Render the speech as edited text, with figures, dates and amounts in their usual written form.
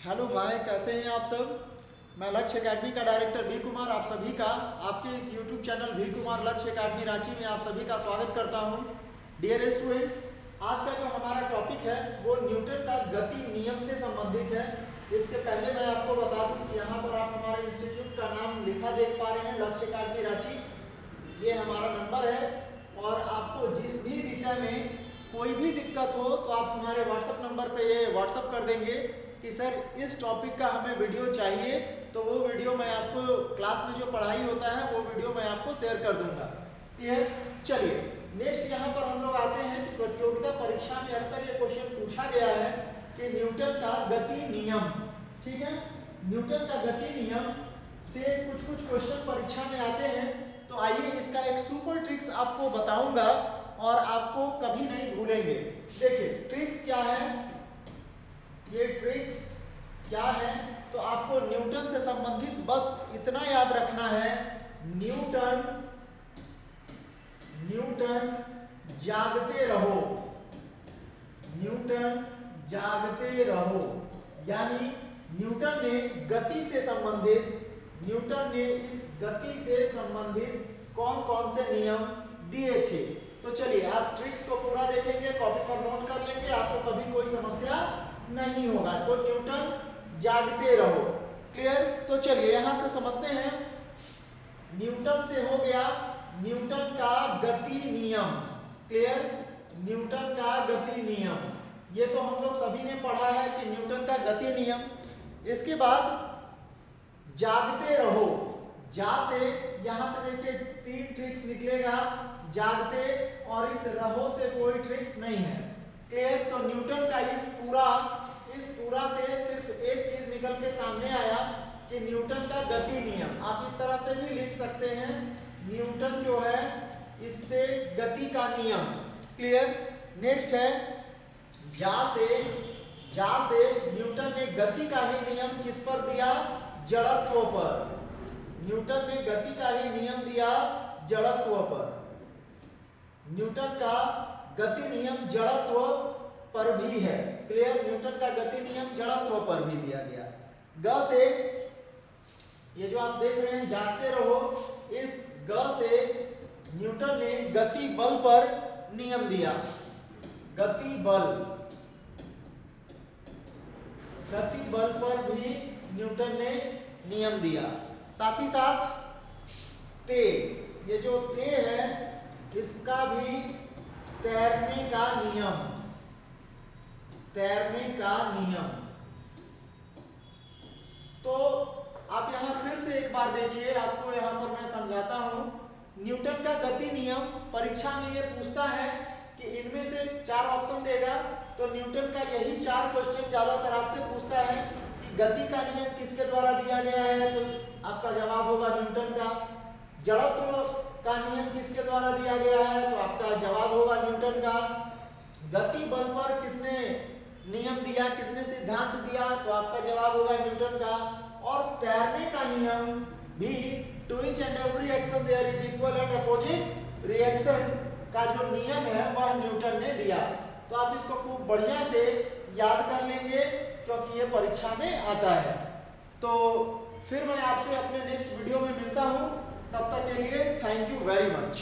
Hello भाई, कैसे हैं आप सब। मैं लक्ष्य एकेडमी का डायरेक्टर वी कुमार आप सभी का आपके इस यूट्यूब चैनल वी कुमार लक्ष्य एकेडमी रांची में आप सभी का स्वागत करता हूं। डियर स्टूडेंट्स, आज का जो हमारा टॉपिक है वो न्यूटन का गति नियम से संबंधित है। इसके पहले मैं आपको बता दूं कि यहाँ पर आप हमारे इंस्टीट्यूट का नाम लिखा देख पा रहे हैं, लक्ष्य एकेडमी रांची। ये हमारा नंबर है और आपको जिस भी विषय में कोई भी दिक्कत हो तो आप हमारे व्हाट्सएप नंबर पे ये व्हाट्सएप कर देंगे कि सर इस टॉपिक का हमें वीडियो चाहिए, तो वो वीडियो मैं आपको क्लास में जो पढ़ाई होता है वो वीडियो मैं आपको शेयर कर दूंगा। क्लियर। चलिए नेक्स्ट यहाँ पर हम लोग आते हैं कि प्रतियोगिता परीक्षा में अक्सर ये क्वेश्चन पूछा गया है कि न्यूटन का गति नियम, ठीक है, न्यूटन का गति नियम से कुछ क्वेश्चन परीक्षा में आते हैं। तो आइए इसका एक सुपर ट्रिक्स आपको बताऊंगा और आपको कभी नहीं भूलेंगे। देखिए ट्रिक्स क्या है, ये ट्रिक्स क्या है, तो आपको न्यूटन से संबंधित बस इतना याद रखना है, न्यूटन जागते रहो, न्यूटन जागते रहो। यानी न्यूटन ने गति से संबंधित, न्यूटन ने इस गति से संबंधित कौन कौन से नियम दिए थे। तो चलिए आप ट्रिक्स को पूरा देखेंगे, कॉपी पर नोट कर लेंगे, आपको कभी कोई समस्या नहीं होगा। तो न्यूटन जागते रहो। क्लियर। तो चलिए यहां से समझते हैं। न्यूटन से हो गया न्यूटन का गति नियम। क्लियर। न्यूटन का गति नियम ये तो हम लोग सभी ने पढ़ा है कि न्यूटन का गति नियम। इसके बाद जागते रहो, जा से यहां से देखिए 3 ट्रिक्स निकलेगा, जागते और इस रहो से कोई ट्रिक्स नहीं है। क्लियर। तो न्यूटन का इस पूरा से सिर्फ एक चीज निकल के सामने आया कि न्यूटन का गति नियम। आप इस तरह से भी लिख सकते हैं, न्यूटन जो है इससे गति का नियम। क्लियर। नेक्स्ट है जा से न्यूटन ने गति का ही नियम किस पर दिया, जड़त्व पर। न्यूटन ने गति का ही नियम दिया जड़त्व पर। न्यूटन का गति नियम जड़त्व पर भी है। क्लियर। न्यूटन का गति नियम जड़त्व पर भी दिया गया। ग से ये जो आप देख रहे हैं जागते रहो, इस ग से न्यूटन ने गति बल पर नियम दिया। गति बल पर भी न्यूटन ने नियम दिया। साथ ही साथ ते, ये जो ते है इसका भी तैरने का नियम। तो आप यहां फिर से एक बार देखिए, आपको यहां पर मैं समझाता हूं। न्यूटन का गति नियम परीक्षा में ये पूछता है कि इनमें से 4 ऑप्शन देगा, तो न्यूटन का यही 4 क्वेश्चन ज्यादातर आपसे पूछता है कि गति का नियम किसके द्वारा दिया गया है, तो आपका जवाब होगा न्यूटन का। जड़त्व का नियम किसके द्वारा दिया गया है, तो आपका जवाब होगा न्यूटन का। गति बल पर किसने नियम दिया, किसने सिद्धांत दिया, तो आपका जवाब होगा न्यूटन का। और तैरने का नियम भी to each and every action there is equal and opposite reaction का जो नियम है वह न्यूटन ने दिया। तो आप इसको खूब बढ़िया से याद कर लेंगे क्योंकि ये परीक्षा में आता है। तो फिर मैं आपसे अपने नेक्स्ट वीडियो में मिलता हूं, तब तक के लिए थैंक यू वेरी मच।